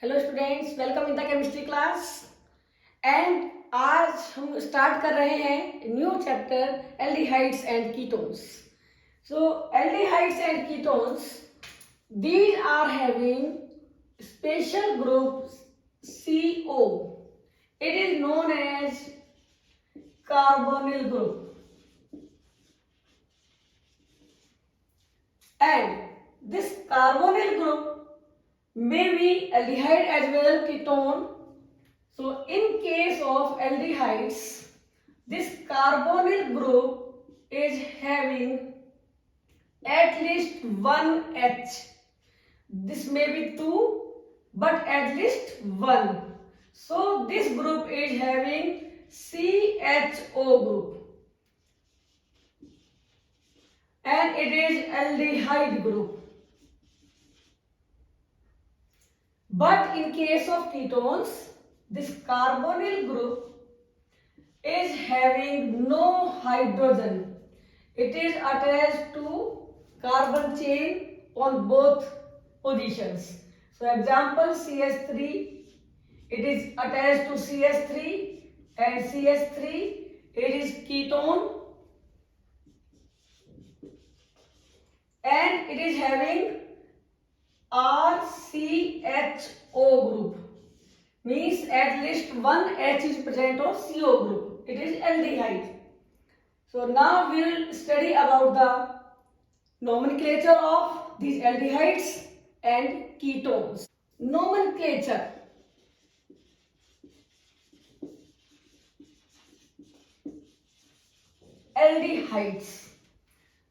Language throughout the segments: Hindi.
Hello students, welcome in the chemistry class. And आज हम स्टार्ट कर रहे हैं new chapter aldehydes and ketones. So aldehydes and ketones, these are having special group CO. It is known as carbonyl group, and this carbonyl group may be aldehyde as well ketone. So in case of aldehydes, this carbonyl group is having at least one H. This may be two, but at least one. So this group is having CHO group, and it is aldehyde group. But in case of ketones, this carbonyl group is having no hydrogen. It is attached to carbon chain on both positions. So example CH3, it is attached to CH3, and CH3 it is ketone, and it is having RCHO group, means at least one H is present on CO group. It is aldehyde. So now we will study about the nomenclature of these aldehydes and ketones. Nomenclature. Aldehydes.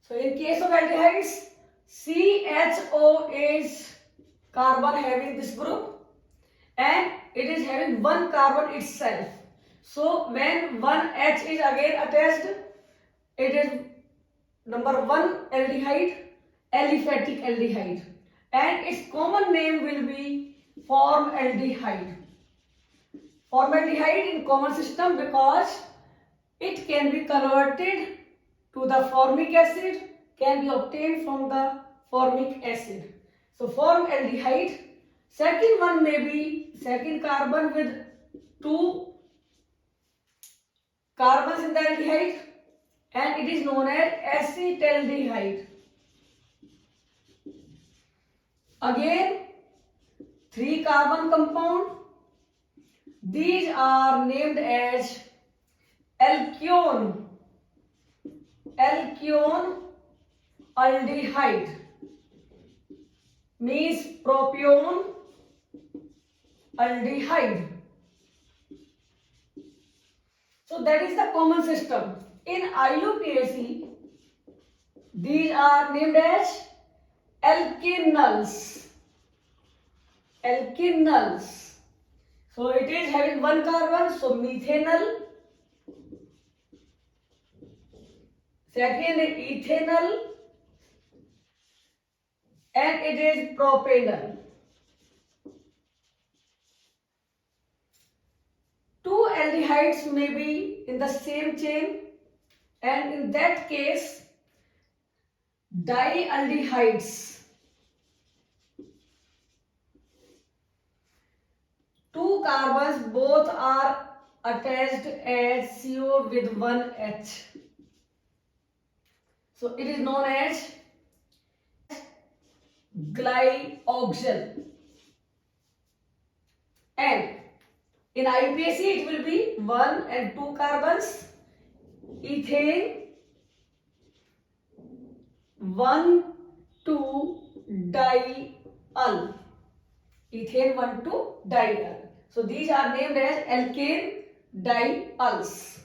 So in case of aldehydes, CHO is carbon having this group, and it is having one carbon itself. So when one H is again attached, it is number one aldehyde, aliphatic aldehyde, and its common name will be formaldehyde. Formaldehyde in common system because it can be converted to the formic acid, can be obtained from the formic acid. So formaldehyde. Second one may be second carbon with two carbons in the aldehyde, and it is known as acetaldehyde. Again, three carbon compound. These are named as alkyone. Alkyone aldehyde means propione aldehyde. So that is the common system. In IUPAC, these are named as alkenyls. Alkenyls. So it is having one carbon, so methanol. Second ethanol, and it is propanol. Two aldehydes may be in the same chain, and in that case dialdehydes. Two carbons both are attached as CO with one H. So it is known as glyoxal. And in IUPAC it will be 1 and 2 carbons, ethane, 1,2-diol. Ethane 1,2-diol. So these are named as alkane diols.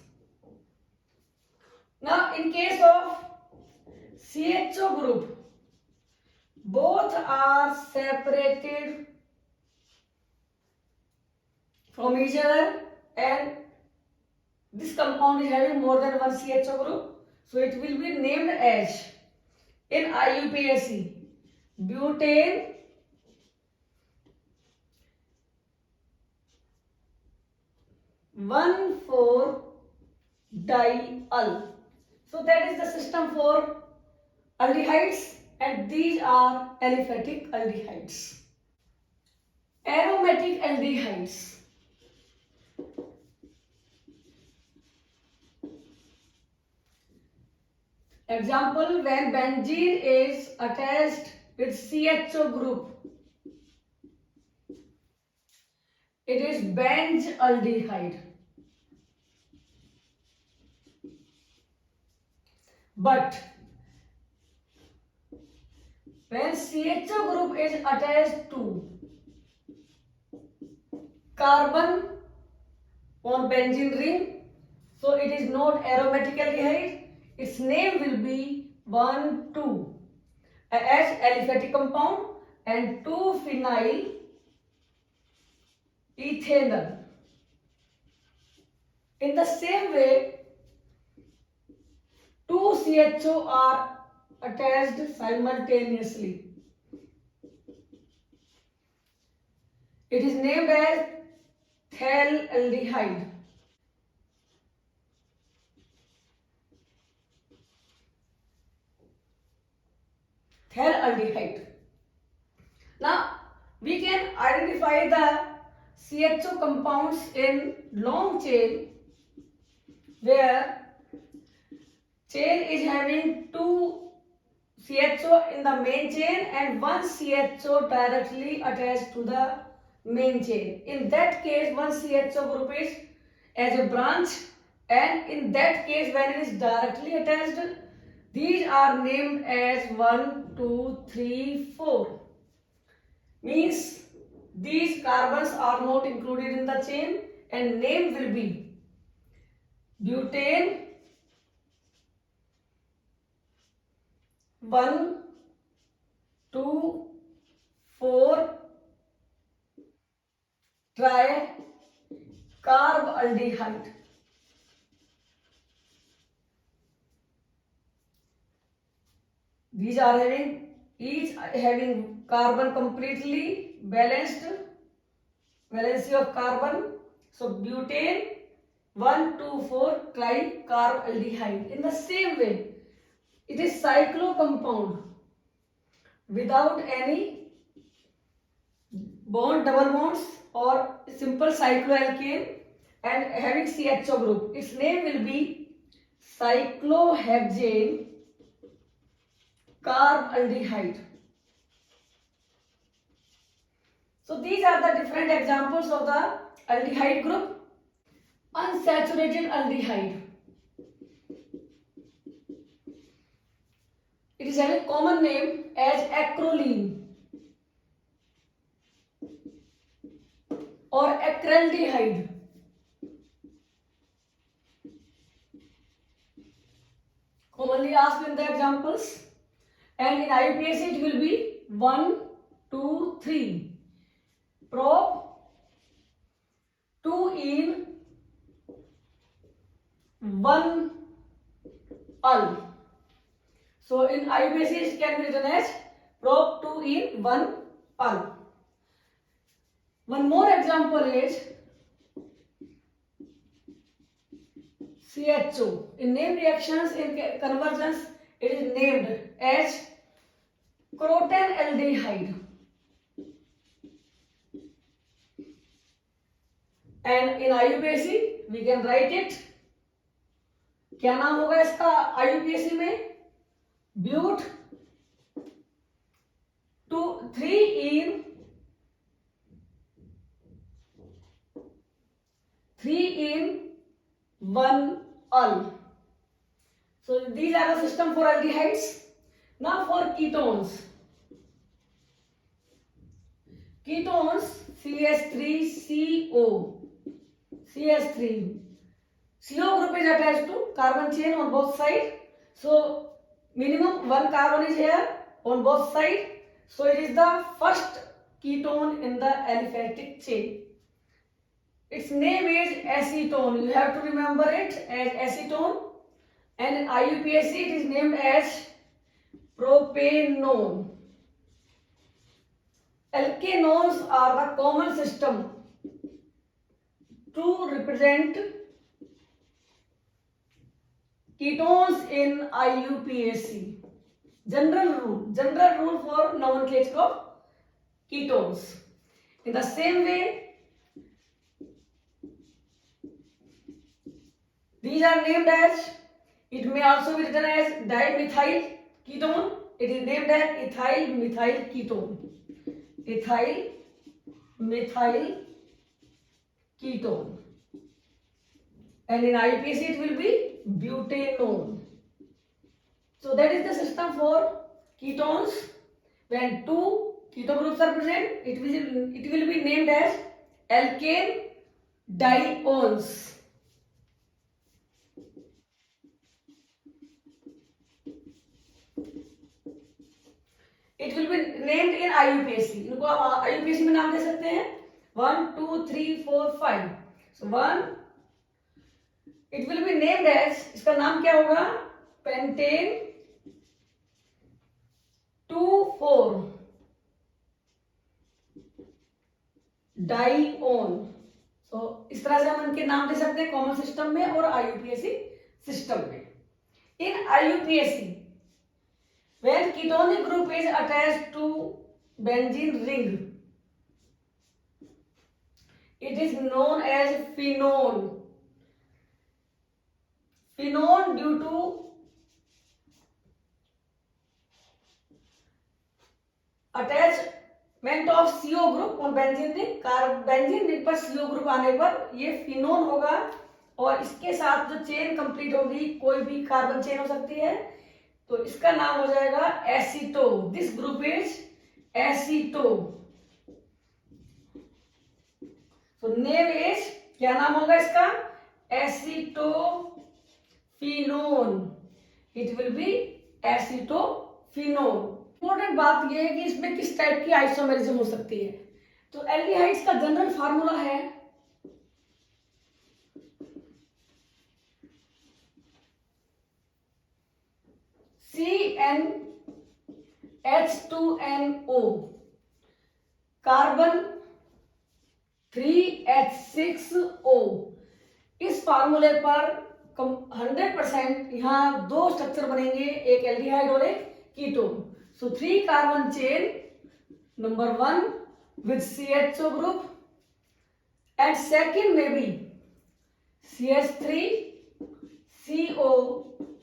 Now in case of CHO group, both are separated from each other, and this compound is having more than one CHO group. So it will be named as, in IUPAC, butane, one 4-diol. So that is the system for aldehydes, and these are aliphatic aldehydes. Arrow aromatic aldehydes. Example, when benzene is attached with CHO group, it is benzaldehyde. But when CHO group is attached to carbon on benzene ring, so it is not aromatic aldehyde. Its name will be 1,2 as aliphatic compound and 2-phenyl ethanol. In the same way, 2 CHO are attached simultaneously. It is named as phthalaldehyde. Phthalaldehyde. Now we can identify the CHO compounds in long chain where chain is having 2 CHO in the main chain and 1 CHO directly attached to the main chain. In that case, 1 CHO group is as a branch, and in that case when it is directly attached, these are named as 1, 2, 3, 4. Means these carbons are not included in the chain and name will be butane 1, 2, 4 tricarbaldehyde. These are each having carbon completely balanced, valency of carbon. So butane 1, 2, 4 tricarbaldehyde. In the same way, it is cyclo compound without any bond, double bonds or simple cycloalkane and having CHO group. Its name will be cyclohexane carbaldehyde. So these are the different examples of the aldehyde group. Unsaturated aldehyde. It is having common name as acrolein or acraldehyde. Commonly asked in the examples, and in IUPAC it will be 1, 2, 3. Prop 2 in 1 al. So in IUPAC it can be written as prop 2 in 1 al. One more example is CHO. In name reactions, in conversions, it is named as crotonaldehyde. And in IUPAC we can write it. क्या नाम होगा इसका IUPAC में? But 3 in 1 al. So these are the system for aldehydes. Now for ketones. Ketones CH3CO. CH3. CO group is attached to carbon chain on both sides. So minimum 1 carbon is here on both sides. So it is the first ketone in the aliphatic chain. Its name is acetone. You have to remember it as acetone. And in IUPAC it is named as propanone. Alkanones are the common system to represent ketones in IUPAC. General rule for nomenclature of ketones. In the same way, these are named as, it may also be written as dimethyl ketone. It is named as ethyl methyl ketone. Ethyl methyl ketone. And in IUPAC it will be butanone. So that is the system for ketones. When two keto groups are present, it will be named as alkane diones. It will be named in IUPAC. इनको आप IUPAC में नाम दे सकते हैं 1, 2, 3, 4, 5. So 1, it will be named as, इसका नाम क्या होगा, पेंटेन 2,4 डाइओन. So इस तरह से हम इनके नाम दे सकते हैं कॉमन सिस्टम में और IUPAC सिस्टम में. In IUPAC, when ketonic group is attached to benzene ring, it is known as phenone. Phenone due to attachment of CO group on benzene ring. Benzene ring पर CO ग्रुप आने पर ये फिनोन होगा और इसके साथ जो चेन कंप्लीट होगी, कोई भी कार्बन चेन हो सकती है, तो इसका नाम हो जाएगा aceto. This group is aceto. तो नेम इज, क्या नाम होगा इसका, acetophenone. It will be acetophenone. Important बात यह है कि इसमें किस टाइप की आइसोमेरिज्म हो सकती है. तो एल्डिहाइड्स का जनरल फार्मूला है CnH2nO कार्बन 3H6O. इस फार्मूले पर 100% यहां दो स्ट्रक्चर बनेंगे, एक एल्डिहाइड और एक ketone. So 3 carbon chain, number 1 with CHO group and second may be CH3 CO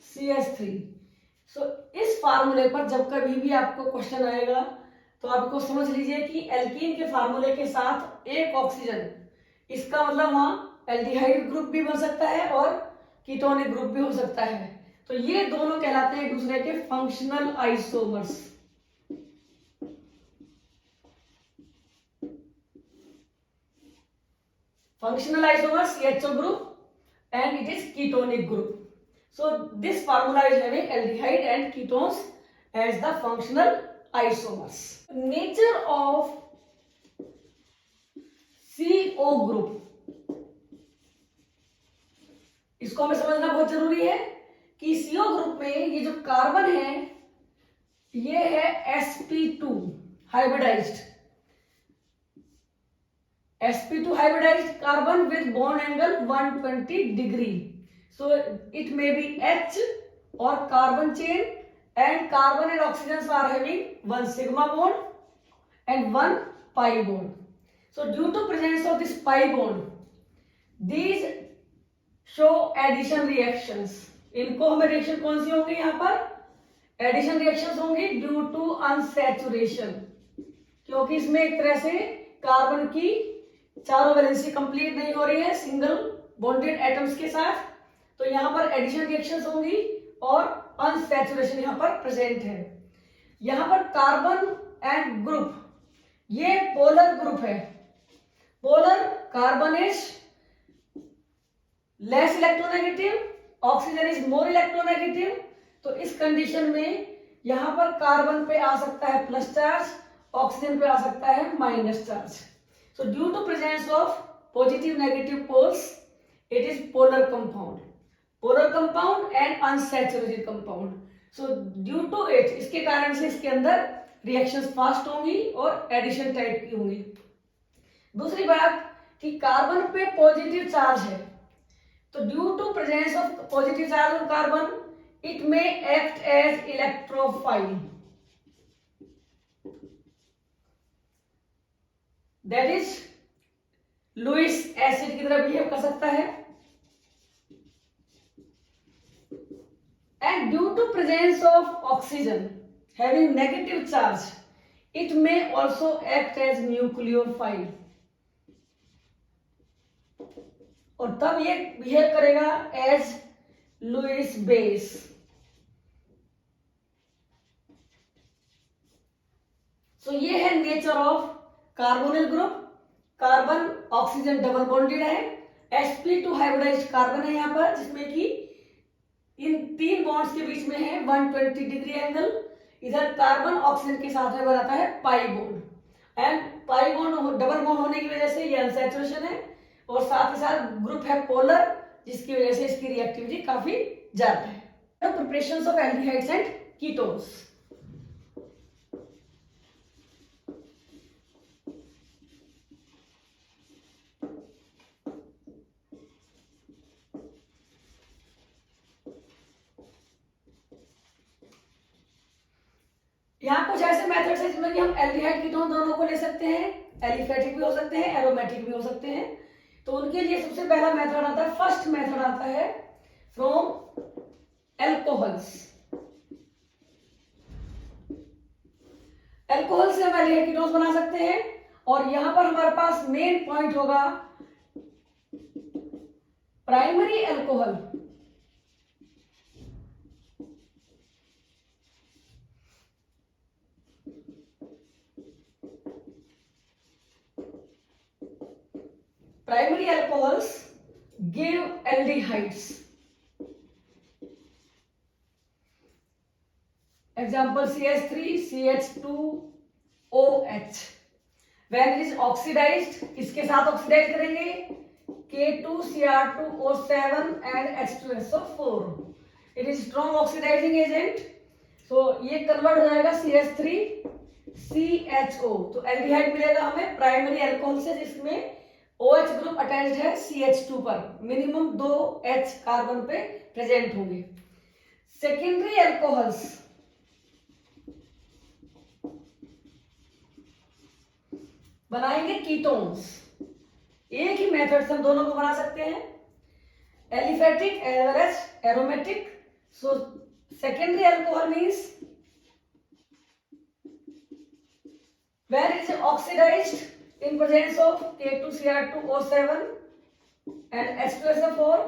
CH3. So इस फार्मूले पर जब कभी भी आपको क्वेश्चन आएगा तो आपको समझ लीजिए कि एल्कीन के फार्मूले के साथ एक ऑक्सीजन, इसका मतलब वहां एल्डिहाइड ग्रुप भी बन सकता है और कीटोनिक ग्रुप भी हो सकता है. तो ये दोनों कहलाते हैं एक दूसरे के functional isomers. Functional isomers CHO group and it is ketonic group. So this formula is having aldehyde and ketones as the functional isomers. Nature of CO group, इसको हमें समझना बहुत जरूरी है कि CO ग्रुप में ये जो कार्बन है ये है sp2 hybridized. sp2 hybridized carbon with bond angle 120 degree. So it may be H or carbon chain, and carbon and oxygens are having one sigma bond and one pi bond. So due to presence of this pi bond, these show addition reactions. इनको हमें रिएक्शन कौन सी होंगी, यहाँ पर एडिशन रिएक्शंस होंगी ड्यू टू अनसैचुरेशन, क्योंकि इसमें एक तरह से कार्बन की चारों वैलेंसी कंप्लीट नहीं हो रही है सिंगल बॉन्डेड एटम्स के साथ. तो यहाँ पर एडिशन रिएक्शंस होंगी और अनसैचुरेशन यहाँ पर प्रेजेंट है. यहाँ पर कार्बन एंड ग्रुप ये पोलर ग्रुप है. Polar carbon is less electronegative, oxygen is more electronegative. तो इस कंडीशन में यहाँ पर कार्बन पे आ सकता है प्लस चार्ज, ऑक्सीजन पे आ सकता है minus charge. So due to presence of positive negative poles, it is polar compound and unsaturated compound. So due to it, इसके कारण से इसके अंदर reactions fast होंगी और addition type की होंगी. दूसरी बात कि कार्बन पे पॉजिटिव चार्ज है, तो due to presence of positive charge on carbon it may act as electrophile. That is Lewis acid की तरह बिहेव कर सकता है। And due to presence of oxygen having negative charge, it may also act as nucleophile. और तब ये बिहेव करेगा एज लुईस बेस। सो ये है nature of carbonyl group. Carbon oxygen double bonded है, sp2 हाइब्रिडाइज्ड कार्बन है यहाँ पर, जिसमें कि इन 3 बॉन्ड्स के बीच में है 120 डिग्री एंगल। इधर कार्बन ऑक्सीजन के साथ में बनाता है pi bond, and pi bond double bond होने की वजह से ये अनसैचुरेशन है, और साथ ही साथ ग्रुप है पोलर, जिसकी वजह से इसकी रिएक्टिविटी काफी ज्यादा है। Preparations of aldehydes and ketones. यहाँ कुछ ऐसे मेथड्स हैं जिसमें कि हम एल्डिहाइड कीटोन दोनों को ले सकते हैं, एलिफेटिक भी हो सकते हैं, एरोमेटिक भी हो सकते हैं। तो उनके लिए सबसे पहला मेथड आता है, फर्स्ट मेथड आता है फ्रॉम एल्कोहल्स। एल्कोहल से हम एल्डिहाइड कीटोन्स बना सकते हैं, और यहां पर हमारे पास मेन पॉइंट होगा primary alcohol. Primary alcohols give aldehydes. Example CH3, CH2OH. When it is oxidized, इसके साथ ऑक्सीडाइज करेंगे K2Cr2O7 and H2SO4. It is strong oxidizing agent. So ये कन्वर्ट हो जाएगा CH3CHO। तो एल्डिहाइड मिलेगा हमें प्राइमरी अल्कोहल से, जिसमें OH ग्रुप अटैच्ड है CH2 पर, मिनिमम 2 H कार्बन पे प्रेजेंट होंगे। सेकेंडरी अल्कोहल्स बनाएंगे कीटोन्स। एक ही मेथड से हम दोनों को बना सकते हैं, aliphatic as well as aromatic. So secondary alcohol means when it is oxidized in presence of K2Cr2O7 and H2SO4,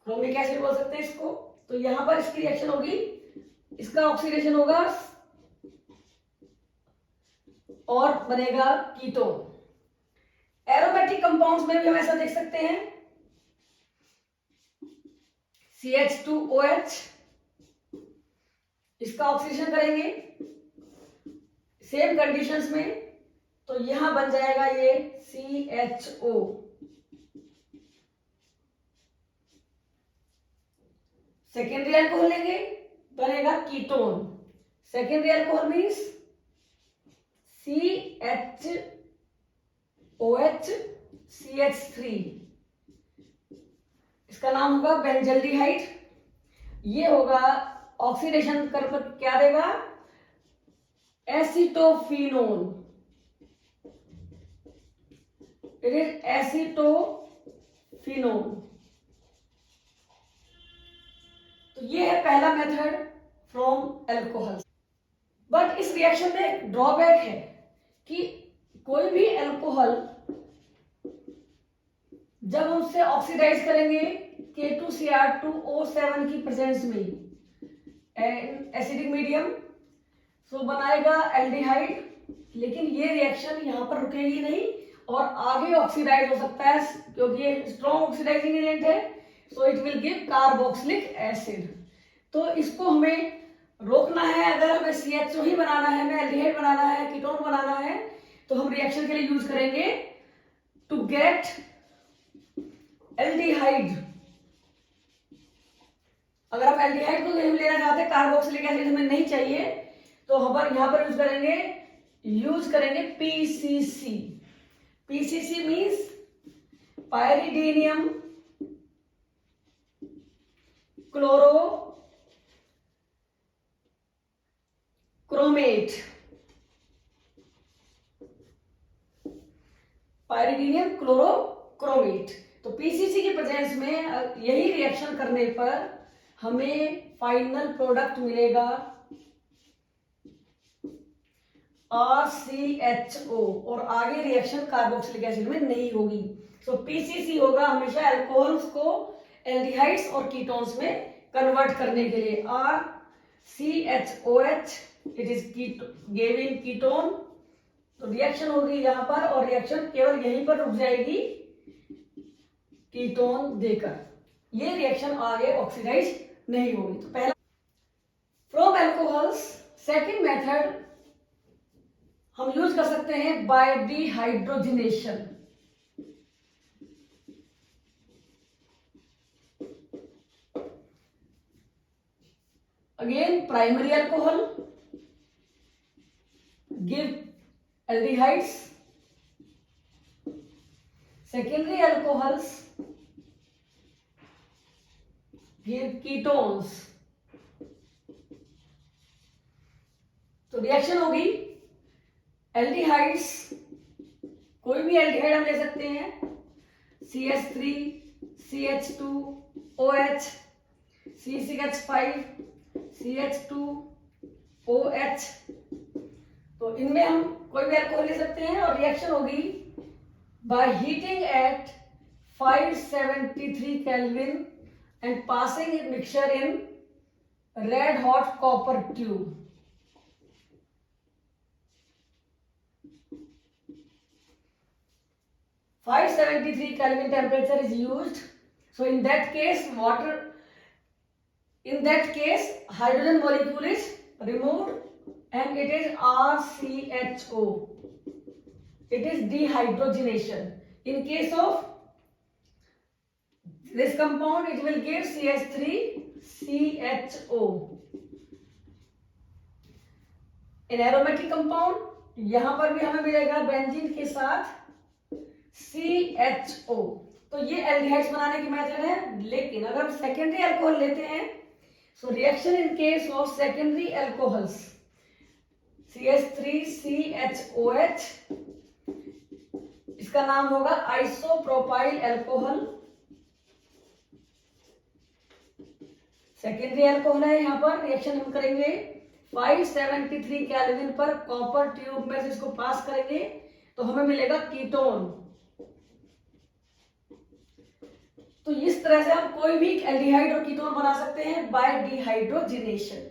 chromic acid बोल सकते हैं इसको। तो यहां पर इसकी रिएक्शन होगी, इसका ऑक्सीडेशन होगा और बनेगा कीटोन। एरोमेटिक कंपाउंड्स में भी हम ऐसा देख सकते हैं, CH2OH, इसका ऑक्सीडेशन करेंगे सेम कंडीशंस में, तो यहां बन जाएगा ये CHO। सेकेंडरी अल्कोहल लेंगे, बनेगा ketone. Secondary alcohol means CHOH CH3, इसका नाम होगा बेंजल्डिहाइड। ये होगा ऑक्सीडेशन कर क्या देगा, एसीटोफिनोल। It is एसीटोफिनोल। तो ये है पहला मेथड फ्रॉम एल्कोहल। बट इस रिएक्शन में एक ड्रॉबैक है कि कोई भी एल्कोहल जब हम उससे ऑक्सीडाइज करेंगे K2Cr2O7 की प्रेजेंस में एसिडिक मीडियम, तो बनाएगा एल्डिहाइड। लेकिन ये रिएक्शन यहां पर रुकेगी नहीं और आगे ऑक्सीडाइज हो सकता है, क्योंकि ये स्ट्रॉन्ग ऑक्सीडाइजिंग एजेंट है। So it will give carboxylic acid. तो इसको हमें रोकना है। अगर हमें CHO ही बनाना है, हमें एल्डिहाइड बनाना है, कीटोन बनाना है, तो हम रिएक्शन के लिए यूज करेंगे टू गेट एल्डिहाइड। अगर आप एल्डिहाइड को लेना चाहते हैं, कार्बोक्सिलिक एसिड हमें नहीं चाहिए, तो हम यहां पर यूज करेंगे PCC। PCC means pyridinium chlorochromate. Pyridinium chlorochromate. तो पीसीसी की प्रेजेंस में यही रिएक्शन करने पर हमें फाइनल प्रोडक्ट मिलेगा RCHO, और आगे रिएक्शन कार्बोक्सिलिक एसिड में नहीं होगी। सो पीसीसी होगा हमेशा अल्कोहल्स को एल्डिहाइड्स और कीटोन्स में कन्वर्ट करने के लिए। RCHOH, it is giving ketone. तो रिएक्शन होगी यहां पर, और रिएक्शन केवल यहीं पर रुक जाएगी कीटोन देकर। ये रिएक्शन आगे ऑक्सीडाइज नहीं होगी। तो पहला फ्रॉम एल्कोहल्स। सेकेंड मेथड हम यूज कर सकते हैं by dehydrogenation. Again primary alcohol give aldehydes, secondary alcohols give ketones। तो रिएक्शन होगी एल्डिहाइड्स, कोई भी एल्डिहाइड हम ले सकते हैं, CH3 CH2 OH, C6H5 CH2 OH। तो इनमें हम कोई भी अल्कोहल ले सकते हैं, और रिएक्शन होगी by heating eight 573 kelvin and passing mixture in red hot copper tube. (573 Kelvin temperature is used. So in that case, hydrogen molecule is removed and it is RCHO. It is dehydrogenation. In case of this compound, it will give CH3CHO. In aromatic compound, यहां पर भी हमें मिलेगा बेंजीन के साथ CHO। तो ये एल्डिहाइड्स बनाने की मेथड है। लेकिन अगर हम सेकेंडरी अल्कोहल लेते हैं, so reaction in case of secondary alcohols CH3CHOH, इसका नाम होगा आइसोप्रोपाइल अल्कोहल। सेकेंडरी अल्कोहल है। यहां पर रिएक्शन हम करेंगे 573 केल्विन पर कॉपर ट्यूब में से इसको पास करेंगे, तो हमें मिलेगा कीटोन। तो इस तरह से हम कोई भी एल्डिहाइड और कीटोन बना सकते हैं बाय डिहाइड्रोजिनेशन।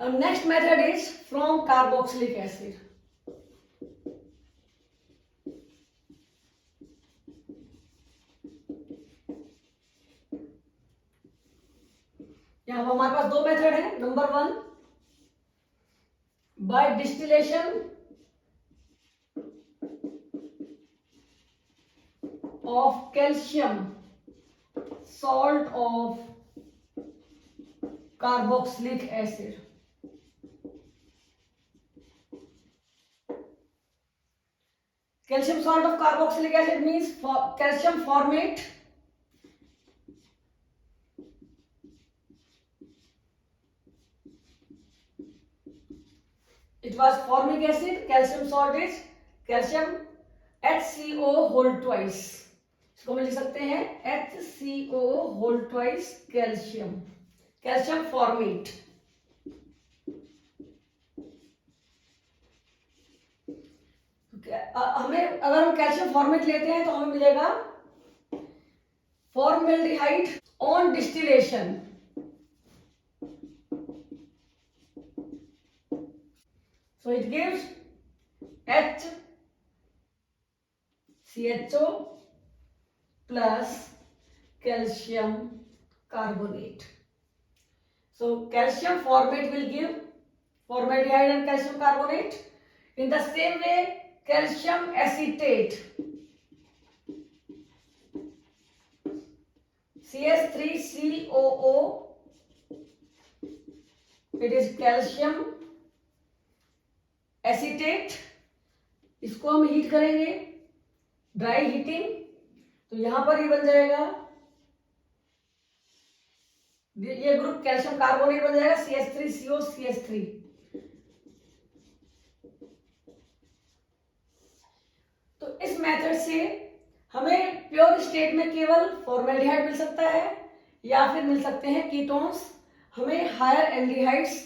अब next method is from carboxylic acid. यहां हमारे पास दो मेथड है। Number 1 by distillation of calcium salt of carboxylic acid। calcium salt of carboxylic acid means calcium formate। It was formic acid, calcium salt is calcium HCO whole twice। इसको हम लिख सकते हैं HCO whole twice calcium, calcium formate. हमें अगर हम कैल्शियम फॉर्मेट लेते हैं तो हमें मिलेगा formaldehyde on distillation. So it gives HCHO plus calcium carbonate। So calcium formate will give formaldehyde and calcium carbonate। In the same way, calcium acetate CH3COO, it is calcium acetate. इसको हम हीट करेंगे ड्राई हीटिंग, तो यहां पर ये बन जाएगा, ये ग्रुप कैल्शियम कार्बोनेट बन जाएगा CH3CO CH3। तो इस मेथड मेथड से हमें प्योर स्टेट में केवल फॉर्मेल्डिहाइड मिल सकता है या फिर मिल सकते हैं कीटोन्स। हमें higher aldehydes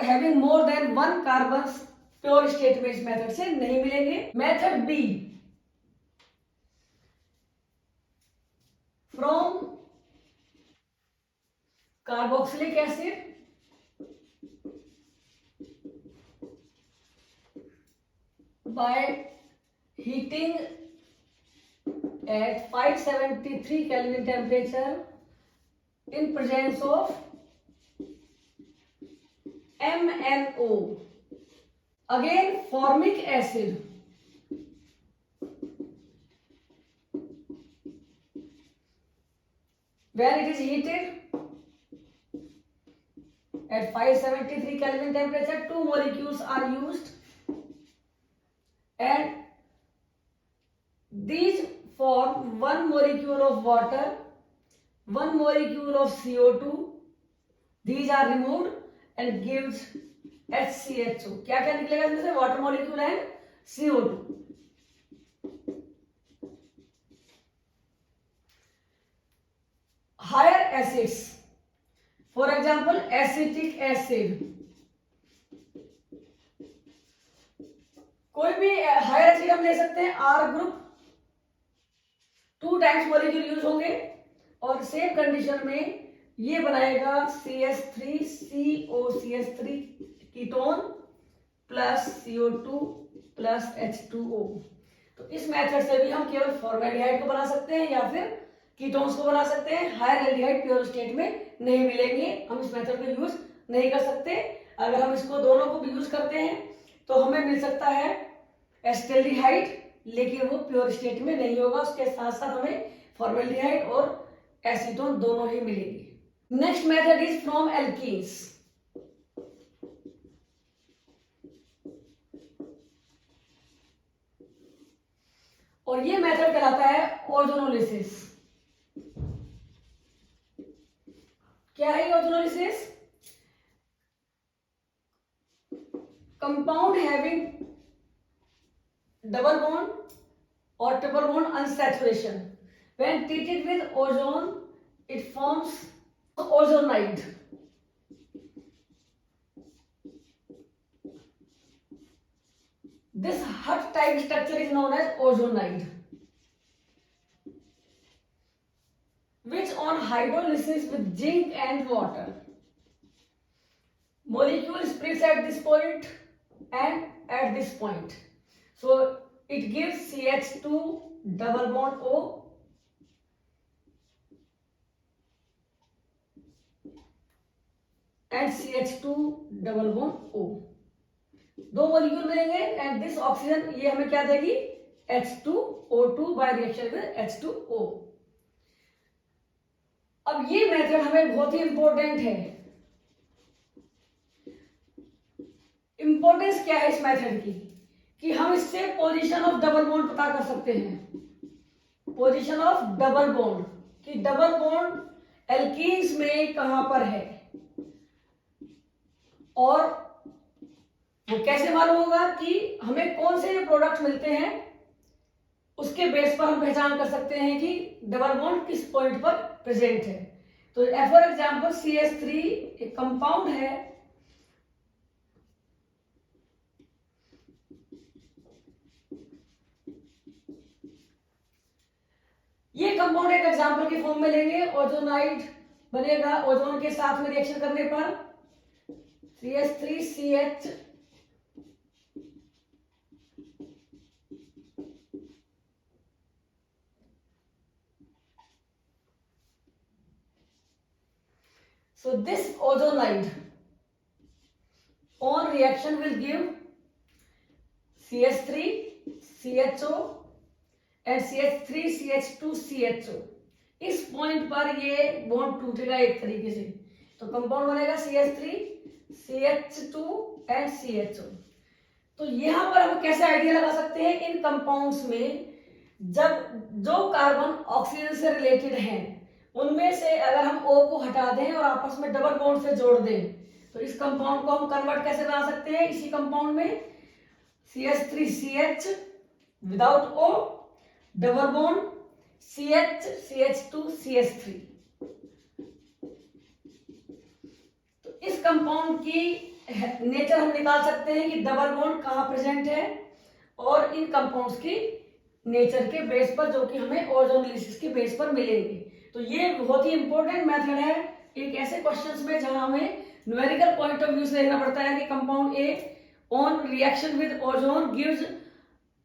having more than 1 carbon pure state में इस मेथड से नहीं मिलेंगे। Method B, from carboxylic acid by heating at 573 Kelvin temperature in presence of MnO. Again, formic acid. When it is heated at 573 Kelvin temperature, 2 molecules are used. And these form 1 molecule of water, 1 molecule of CO2. These are removed and gives HCHO. क्या क्या निकलेगा इसमें से? Water molecule and CO2. Higher acids, for example acetic acid, कोई भी हायर एसिड हम ले सकते हैं, R group, 2 times molecule use होंगे और सेम कंडीशन में ये बनाएगा CH3COCH3 ketone plus CO2 plus H2O। तो इस मेथड से भी हम केवल फॉर्मेल्डिहाइड को बना सकते हैं या फिर कीटोन्स को बना सकते हैं। हायर एल्डिहाइड प्योर स्टेट में नहीं मिलेंगे, हम इस मेथड को यूज नहीं कर सकते। अगर हम इसको दोनों को भी यूज करते हैं तो हमें मिल सकता है एस्टेल्डिहाइड, लेकिन वो प्योर स्टेट में नहीं होगा। उसके साथ साथ हमें फॉर्मेल्डिहाइड और एसीटोन दोनों ही मिलेंगे। Next method is from alkenes. और ये मेथड कहलाता है ओजोनोलिसिस। क्या है ozonolysis? Compound having double bond or triple bond unsaturation, when treated with ozone it forms ozonide. This hut type structure is known as ozonide, which on hydrolysis with zinc and water, molecule splits at this point and at this point. So it gives CH2 double bond O and CH2 double bond O. 2 molecule मिलेंगे एंड दिस ऑक्सीजन ये हमें क्या देगी? H2O2 bye reaction with H2O. अब ये मेथड हमें बहुत ही इंपॉर्टेंट है। इंपॉर्टेंस क्या है इस मेथड की कि हम इससे पोजीशन ऑफ डबल बॉन्ड पता कर सकते हैं। पोजीशन ऑफ डबल बॉन्ड कि डबल बॉन्ड एल्कीन्स में कहां पर है और वो कैसे मालूम होगा कि हमें कौन से प्रोडक्ट मिलते हैं, उसके बेस पर हम पहचान कर सकते हैं कि डबल बॉन्ड किस पॉइंट पर प्रेजेंट है। तो फॉर एग्जांपल CH3 एक कंपाउंड है, ये कंपाउंड एक एग्जांपल के फॉर्म में लेंगे, ओजोनाइड बनेगा ओजोन के साथ में रिएक्शन करने पर CH3CH so this ozonide on reaction will give CH3 CHO and CH3 CH2 CHO। इस पॉइंट पर ये बॉन्ड टूटेगा एक तरीके से, तो कंपाउंड बनेगा CH3 CH2 एंड CHO। तो यहां पर हम कैसे आइडिया लगा सकते हैं इन कंपाउंड्स में, जब जो कार्बन ऑक्सीजन से रिलेटेड हैं उनमें से अगर हम O को हटा दें और आपस में डबल बॉन्ड से जोड़ दें तो इस कंपाउंड को हम कन्वर्ट कैसे बना सकते हैं? इसी कंपाउंड में CH3CH without O, double bond CH, CH2, CH3। तो इस कंपाउंड की नेचर हम निकाल सकते हैं कि डबल बॉन्ड कहाँ प्रेजेंट है, और इन कंपाउंड्स की नेचर के बेस पर, जो कि हमें ओजोनोलिसिस के बेस पर मिलेंगे। तो ये बहुत ही इंपॉर्टेंट मेथड है एक ऐसे क्वेश्चंस में जहां हमें न्यूमेरिकल पॉइंट ऑफ व्यू से देखना पड़ता है कि compound A on reaction with ozone gives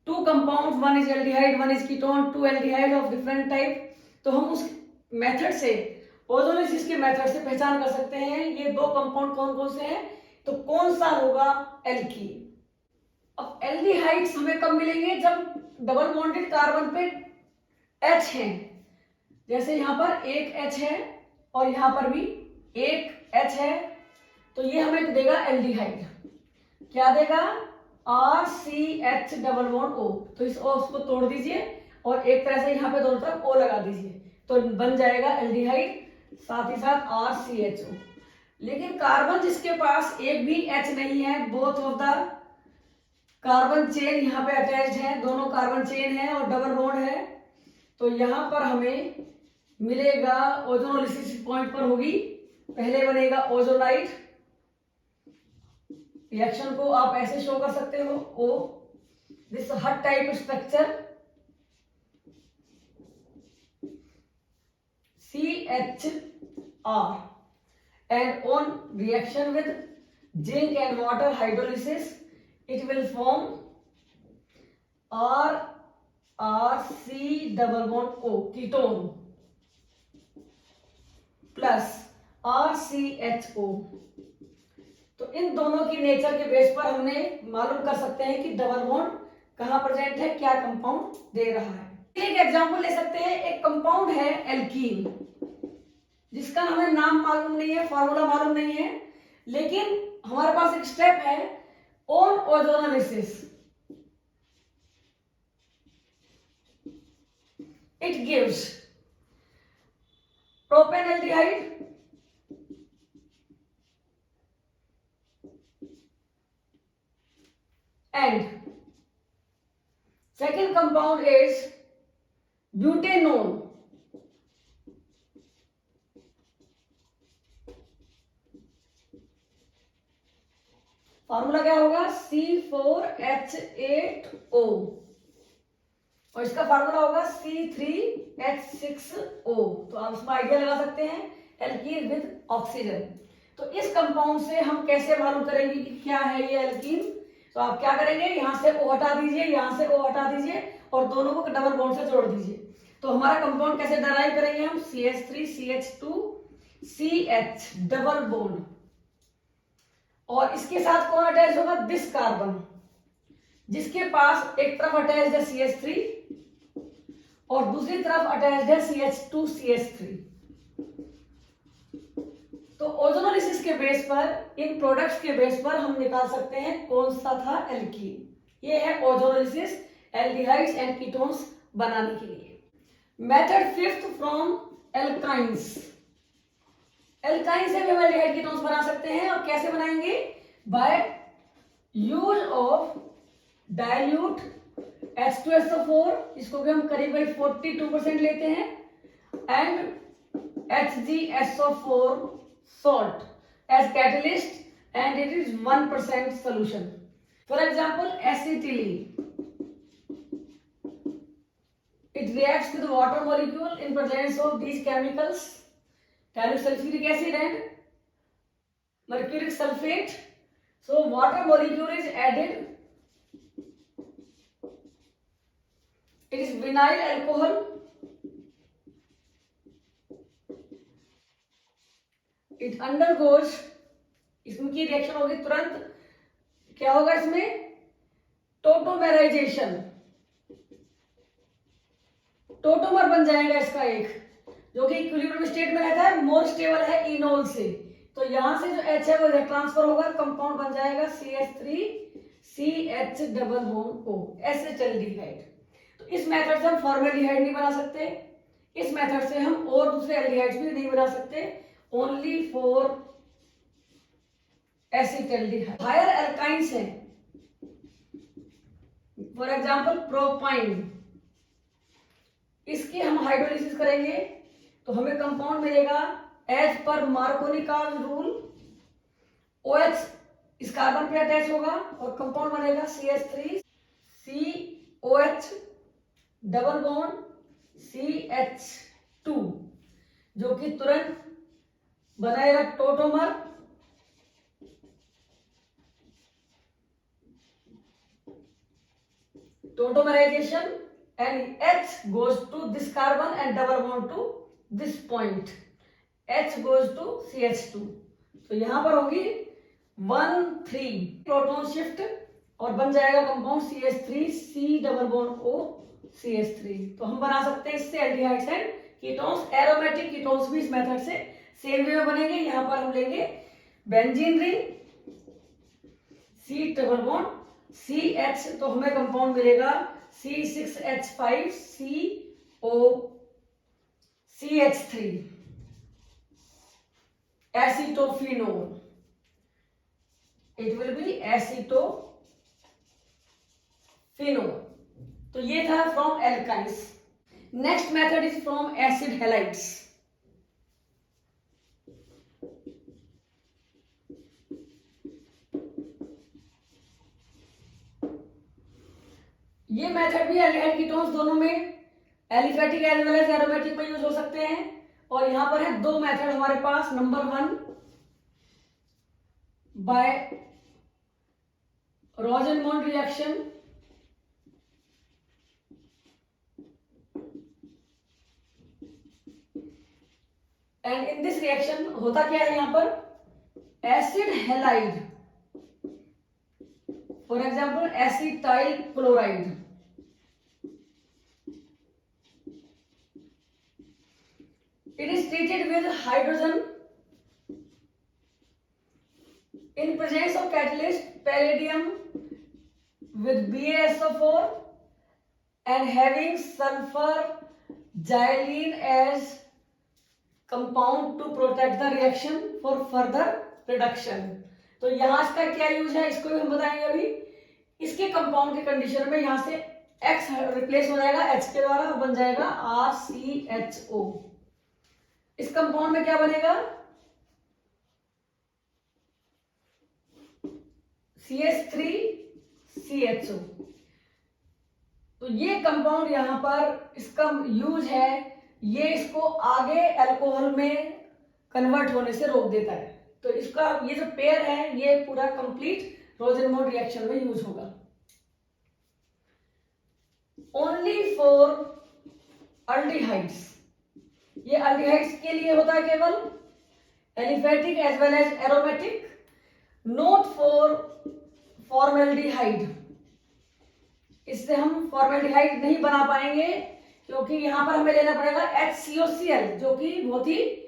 two compound, one is aldehyde, one is ketone, two aldehyde of different type. तो हम उस मेथड से, ओजोलिसिस के मेथड से पहचान कर सकते हैं ये दो कंपाउंड कौन कौन से हैं, तो कौन सा होगा, एल्कीन। अब एल्डिहाइड्स हमें कब मिलेंगे, जब डबल बॉन्डेड कार्बन पे H है, जैसे यहां पर एक H है और यहां पर भी एक H है, तो ये हमें देगा एल्डिहाइड। क्या देगा, RCH डबल बॉन्ड O। तो इस O को तोड़ दीजिए और एक तरह से यहाँ पे दोनों तरफ O लगा दीजिए, तो बन जाएगा एल्डिहाइड, साथ ही साथ RCHO। लेकिन कार्बन जिसके पास एक भी H नहीं है, both of the carbon chain यहाँ पे अटैच्ड है, दोनों कार्बन चेन है और डबल बॉन्ड है, तो यहाँ पर हमें मिलेगा, ओजोनोलिसिस पॉइंट पर होगी, पहले बनेगा ओजोनाइट। रिएक्शन को आप ऐसे शो कर सकते हो, O दिस हट type structure, CHR, and on reaction with zinc and water hydrolysis it will form RC double bond O, ketone, plus RCHO। तो इन दोनों की नेचर के बेस पर हमने मालूम कर सकते हैं कि डबल बॉन्ड कहां प्रेजेंट है, क्या कंपाउंड दे रहा है। एक एग्जांपल ले सकते हैं, एक कंपाउंड है एल्कीन, जिसका हमें नाम मालूम नहीं है, फार्मूला मालूम नहीं है, लेकिन हमारे पास एक स्टेप है on ozonolysis, it gives propanaldehyde and second compound is butanone। Formula क्या होगा, C4H8O, और इसका फार्मूला होगा C3H6O। तो आप इसमें आइडिया लगा सकते हैं, एल्कीन विद ऑक्सीजन। तो इस कंपाउंड से हम कैसे मालूम करेंगे कि क्या है ये एल्कीन, तो आप क्या करेंगे, यहां से O हटा दीजिए, यहां से O हटा दीजिए और दोनों को डबल बॉन्ड से जोड़ दीजिए। तो हमारा कंपाउंड कैसे डराइव करेंगे हम, CH3 CH2 CH double bond, और इसके साथ कौन अटैच होगा, दिस कार्बन, जिसके पास एक तरफ अटैच्ड है CH3 और दूसरी तरफ अटैच्ड है CH2 CH3। तो ओजोनोलिसिस के बेस पर, इन प्रोडक्ट्स के बेस पर हम निकाल सकते हैं कौन सा था एल्कीन। ये है ओजोनोलिसिस एल्डिहाइड्स एंड कीटोन्स बनाने के लिए। Method fifth, from alkynes. Alkyne से भी हम एल्डिहाइड कीटोन्स बना सकते हैं, और कैसे बनाएंगे, by use of dilute H2SO4, इसको भी हम करीब 42% लेते हैं, and HgSO4 salt as catalyst, and it is 1% solution. For example, acetylene, it reacts with the water molecule in presence of these chemicals, tallus sulfuric acid and mercuric sulfate. So water molecule is added, it is vinyl alcohol, it undergoes, इसमें की रिएक्शन होगी तुरंत, क्या होगा इसमें, टोटोमेराइजेशन, टोटोमर बन जाएगा इसका एक, जो कि इक्विलिब्रियम स्टेट में रहता है, मोर स्टेबल है इनोल से। तो यहां से जो H है वो ट्रांसफर होगा, कंपाउंड बन जाएगा CH3CH double bond O, acetaldehyde. तो इस मेथड से हम फॉर्मेल्डिहाइड नहीं बना सकते, इस मेथड से हम और दूसरे एल्डिहाइड्स भी नहीं बना सकते, only for acetaldehyde। Higher alkynes हैं, फॉर एग्जाम्पल प्रोपाइन, इसकी हम हाइड्रोलिसिस करेंगे तो हमें कंपाउंड मिलेगा एज पर मार्कोनिकॉव रूल, OH इस कार्बन पे अटैच होगा और कंपाउंड बनेगा CH3 COH double bond CH2, जो कि तुरंत बनाएगा tautomer, tautomerisation, and H goes to this carbon and double bond to this point, H goes to CH2। तो यहां पर होगी 1,3 प्रोटॉन शिफ्ट और बन जाएगा compound CH3 C double bond O CH3। तो हम बना सकते हैं इससे aldehydes and ketones. Aromatic ketones भी इस मेथड से सेम वे में बनेंगे। यहां पर हम लेंगे benzene ring C double bond CH, तो हमें कंपाउंड मिलेगा C6H5 CO CH3 acetophenol, it will be acetophenol. तो ये था from alkynes. Next method is from acid halides. ये मेथड भी एल्डिहाइड कीटोन्स दोनों में aliphatic as well as aromatic में यूज हो सकते हैं। और यहां पर है दो मेथड हमारे पास। Number 1 by Rosenmund reaction, and in this reaction होता क्या है, यहां पर acid halide, for example acetyl chloride, it is treated with hydrogen in presence of catalyst palladium with BaSO4 and having sulfur xylene as compound to protect the reaction for further reduction। तो यहां इसका क्या यूज है इसको भी हम बताएंगे अभी। इसके कंपाउंड की कंडीशन में यहां से X रिप्लेस हो जाएगा H के द्वारा और बन जाएगा RCHO। इस कंपाउंड में क्या बनेगा CH3CHO। तो ये कंपाउंड यहां पर इसका यूज है, ये इसको आगे अल्कोहल में कन्वर्ट होने से रोक देता है। तो इसका ये जो पेयर है ये पूरा कंप्लीट रोजेनमॉन्ड रिएक्शन में यूज होगा। ओनली फॉर अल्डिहाइड्स, ये अल्डिहाइड्स के लिए होता है केवल, aliphatic as well as aromatic, not for formaldehyde. इससे हम फॉर्मेल्डिहाइड नहीं बना पाएंगे क्योंकि यहां पर हमें लेना पड़ेगा HCOCl, जो कि बहुत ही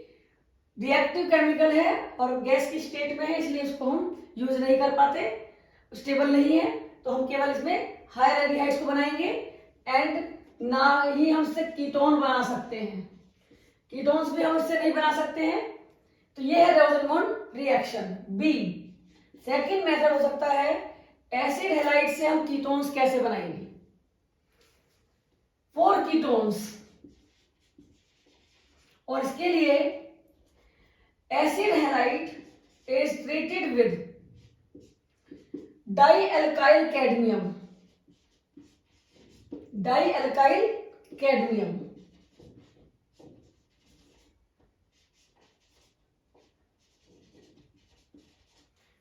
रिएक्टिव केमिकल है और गैस की स्टेट में है, इसलिए इसको हम यूज नहीं कर पाते, स्टेबल नहीं है। तो हम केवल इसमें हायर एल्डिहाइड्स को बनाएंगे एंड ना ही हम इससे कीटोन बना सकते हैं, कीटोन्स भी हम इससे नहीं बना सकते हैं। तो ये है Rosenmund reaction. B second method हो सकता है एसिड हैलाइड से हम कीटोन्स कैसे बनाएंगे। फॉर कीटोन्स, और इसके लिए acid halide is treated with dialkyl cadmium, dialkyl cadmium.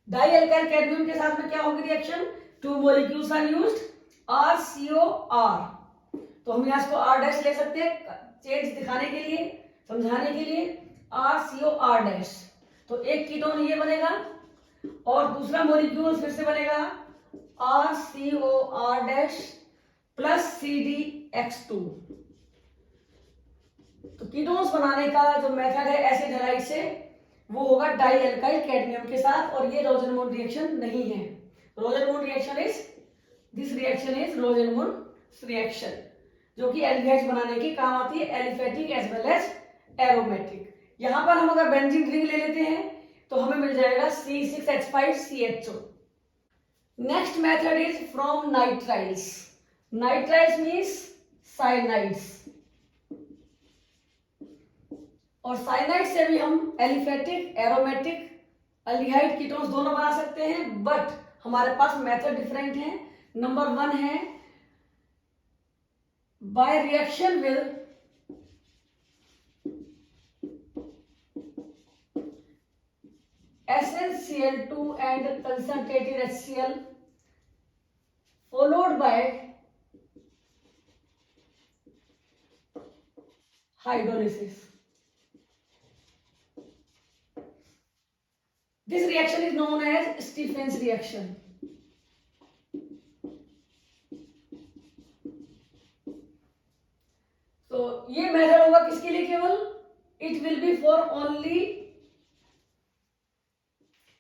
Dialkyl cadmium के साथ में क्या होगी reaction, 2 molecules are used, RCOR। तो हम यहां इसको R डैश ले सकते हैं चेंज दिखाने के लिए, समझाने के लिए, RCOR डैश। तो एक कीटोन ये बनेगा और दूसरा मॉलिक्यूल फिर से बनेगा RCOR डैश प्लस CDX2। तो कीटोन्स बनाने का जो मेथड है एसिड हैलाइड से वो होगा डाइअल्काइल कैडमियम के साथ, और ये रोजेनमॉन्ड रिएक्शन नहीं है। Rosenmund reaction is this reaction is Rosenmund reaction, जो कि एल्डिहाइड्स बनाने के काम आती है, aliphatic as well as aromatic. यहां पर हम अगर बेंजीन रिंग ले लेते हैं तो हमें मिल जाएगा C6H5CHO। Next method is from nitriles. Nitrides means cyanides, और साइनाइड से भी हम एलिफेटिक, एरोमेटिक, अल्डिहाइड कीटोन्स दोनों बना सकते हैं, बट हमारे पास मेथड डिफरेंट है। नंबर 1 है bye reaction with SnCl2 and concentrated HCl followed by hydrolysis. This reaction is known as Stephen's reaction. तो ये मेथड होगा किसके लिए केवल? It will B for only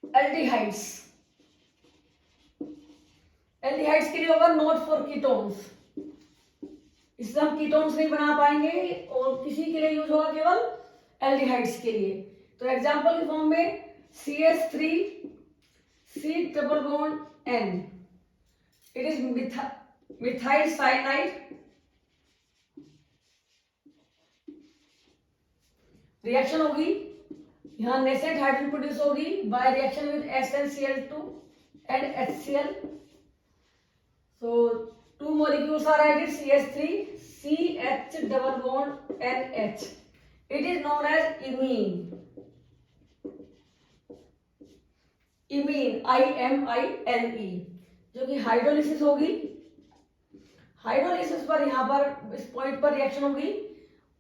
aldehydes. Aldehydes के लिए होगा, नॉट फॉर कीटोन्स। इससे हम कीटोन्स नहीं बना पाएंगे, और किसी के लिए यूज होगा केवल एल्डिहाइड्स के लिए। तो एग्जांपल के फॉर्म में CH3 C double bond N, it is methyl cyanide, reaction होगी, यहां नेसेंट हाइड्रोजन प्रोड्यूस होगी bye reaction with SnCl2 and HCl. So two molecules are added, CH3 CH double bond NH. It is known as imine. Imine IMINE, जो कि हाइड्रोलिसिस होगी। हाइड्रोलिसिस पर यहां पर इस पॉइंट पर रिएक्शन होगी,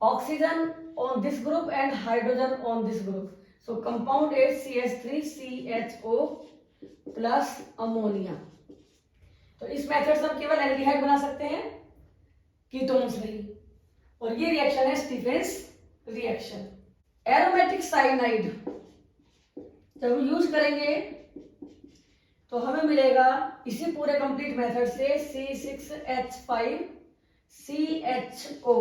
oxygen on this group and hydrogen on this group. So compound is CH3CHO plus ammonia. तो इस मेथड से हम केवल एल्डिहाइड बना सकते हैं, कीटोन्स नहीं। और ये रिएक्शन है स्टीफेंस रिएक्शन। एरोमेटिक साइनाइड जब हम यूज करेंगे तो हमें मिलेगा इसी पूरे कंप्लीट मेथड से C6H5 CHO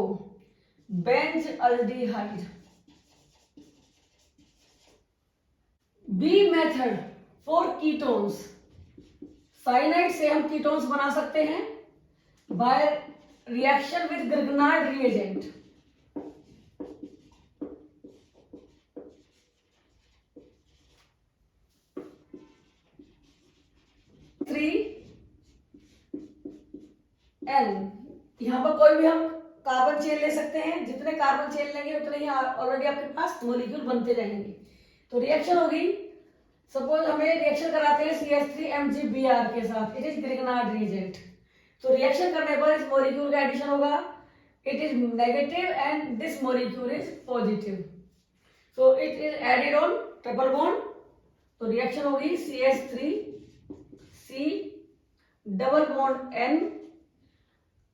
benzaldehyde. B method for ketones, cyanide से हम कीटोन्स बना सकते हैं by reaction with Grignard reagent. N, यहां पर कोई भी हम कार्बन चेन ले सकते हैं, जितने कार्बन चेन लेंगे उतने ही ऑलरेडी आपके पास मॉलिक्यूल बनते जाएंगे। तो रिएक्शन होगी, सपोज हमें रिएक्शन कराते हैं CH3MgBr के साथ, इट इज ग्रिग्नार्ड रिएजेंट। तो रिएक्शन करने पर इस मॉलिक्यूल का एडिशन होगा, it is negative and this molecule is positive, so it is added on triple bond. तो रिएक्शन होगी CH3C double bond N,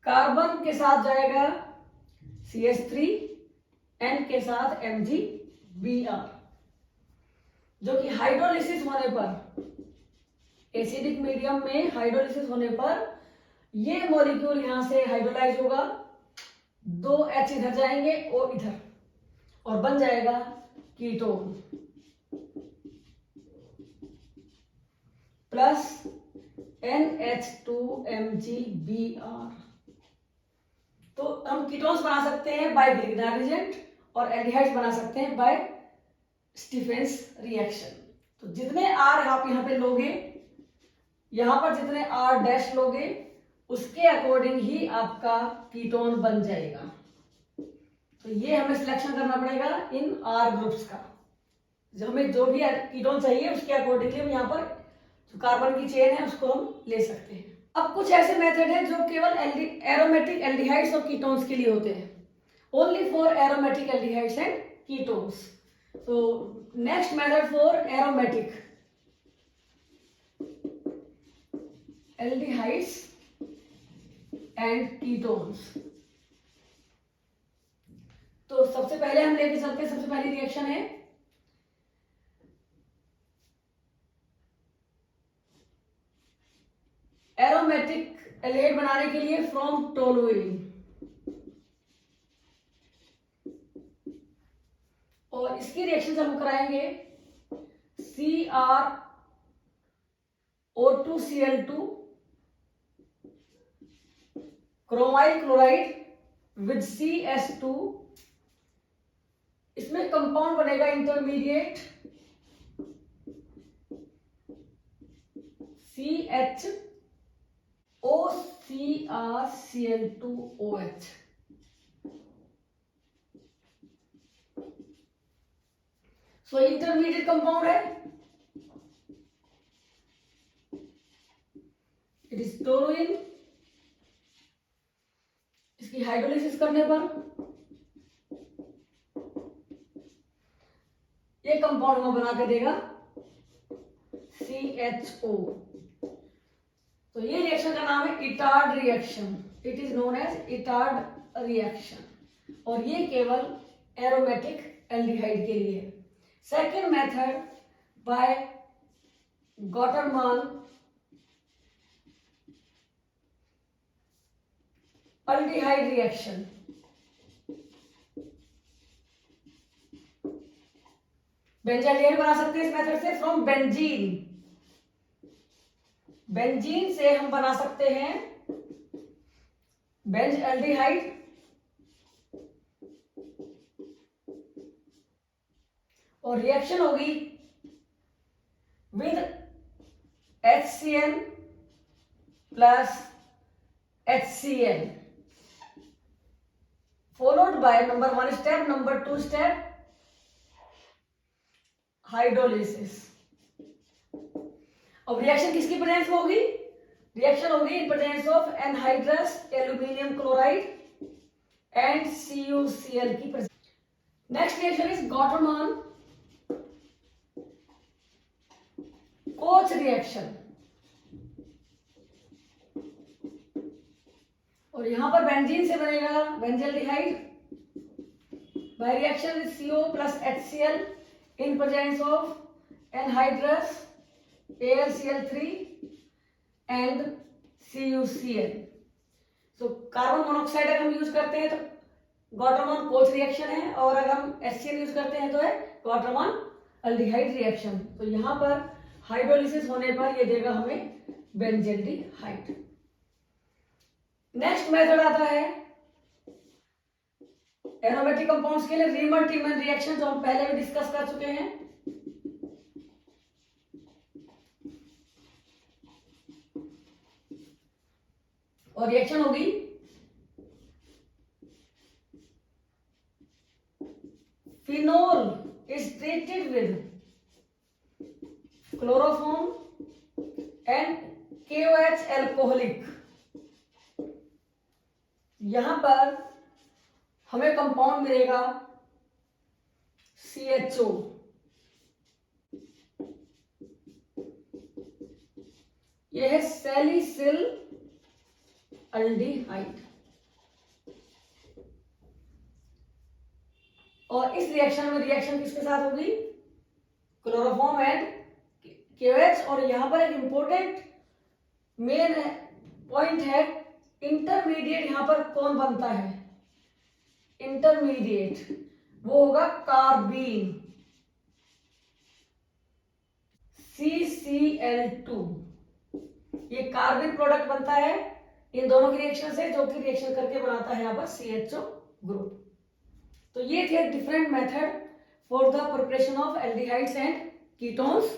carbon के साथ जाएगा CH3, N के साथ MgBr, जो कि हाइड्रोलिसिस होने पर, एसिडिक मीडियम में हाइड्रोलिसिस होने पर ये मॉलिक्यूल यहां से हाइड्रोलाइज होगा, 2 H इधर जाएंगे और इधर, और बन जाएगा कीटोन प्लस NH2MgBr। तो हम कीटोन्स बना सकते हैं बाय ग्रिग्नार्ड रिएजेंट, और एल्डिहाइड्स बना सकते हैं बाय स्टीफेंस रिएक्शन। तो जितने R आप यहां पे लोगे, यहां पर जितने R डैश लोगे, उसके अकॉर्डिंग ही आपका कीटोन बन जाएगा। तो ये हमें सिलेक्शन करना पड़ेगा इन R ग्रुप्स का, जो हमें जो भी कीटोन चाहिए उसके अकॉर्डिंगली हम यहाँ पर जो कार्बन की चेन है उसको हम ले सकते हैं। अब कुछ ऐसे मेथड है जो केवल एरोमेटिक एल्डिहाइड्स और कीटोन्स के लिए होते हैं, only for aromatic aldehydes and ketones. So next method for aromatic aldehydes and ketones. तो सबसे पहले हम लेके चलते हैं, सबसे पहली रिएक्शन है एरोमेटिक एल्डिहाइड बनाने के लिए फ्रॉम टोलुइन, और इसकी रिएक्शन हम कराएंगे CrO2Cl2 chromyl chloride with CH2, इसमें कंपाउंड बनेगा इंटरमीडिएट CHOCrCl2OH। सो इंटरमीडिएट कंपाउंड है, इट इज क्लोरीन। इसकी हाइड्रोलिसिस करने पर ये कंपाउंड हमें बना के देगा CHO। तो ये रिएक्शन का नाम है Etard reaction, it is known as Etard reaction, और ये केवल एरोमेटिक एल्डिहाइड के लिए है। Second method by Gattermann aldehyde reaction. Benzaldehyde बना सकते हैं इस मेथड से फ्रॉम बेंजीन। बेंजीन से हम बना सकते हैं बेंजल्डिहाइड, और रिएक्शन होगी with HCl plus HCl, followed by number 1 step, number 2 step hydrolysis. अब रिएक्शन किसकी प्रेजेंस में होगी? रिएक्शन होगी in presence of anhydrous aluminium chloride and CuCl की presence. Next reaction is Gattermann Koch reaction, और यहां पर बेंजीन से बनेगा benzaldehyde by reaction with CO plus HCl in presence of anhydrous AlCl3 and CuCl। so carbon monoxide अगर हम यूज करते हैं तो गॉटरमान कोच रिएक्शन है, और अगर हम HCl यूज करते हैं तो है गॉटरमान अल्डिहाइड रिएक्शन। तो यहां पर हाइड्रोलिसिस होने पर ये देगा हमें बेंजल्डिहाइड। नेक्स्ट मेथड आता है एरोमेटिक कंपाउंड्स के लिए रीमन टीमन रिएक्शन, जो हम पहले भी डिस्कस कर चुके हैं। और रिएक्शन होगी phenol is treated with chloroform and KOH alcoholic. यहां पर हमें कंपाउंड मिलेगा CHO, यह है सैलिसिल अल्डिहाइड, और इस रिएक्शन में रिएक्शन किसके साथ होगी? Chloroform and KOH। और यहां पर एक इंपॉर्टेंट मेन पॉइंट है, इंटरमीडिएट यहां पर कौन बनता है? इंटरमीडिएट वो होगा कार्बीन CCl2। ये कार्बन प्रोडक्ट बनता है इन दोनों की रिएक्शन से, जो कि रिएक्शन करके बनाता है यहाँ पर CHO ग्रुप। तो ये थे different method for the preparation of aldehydes and ketones.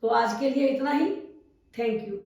तो आज के लिए इतना ही, थैंक यू।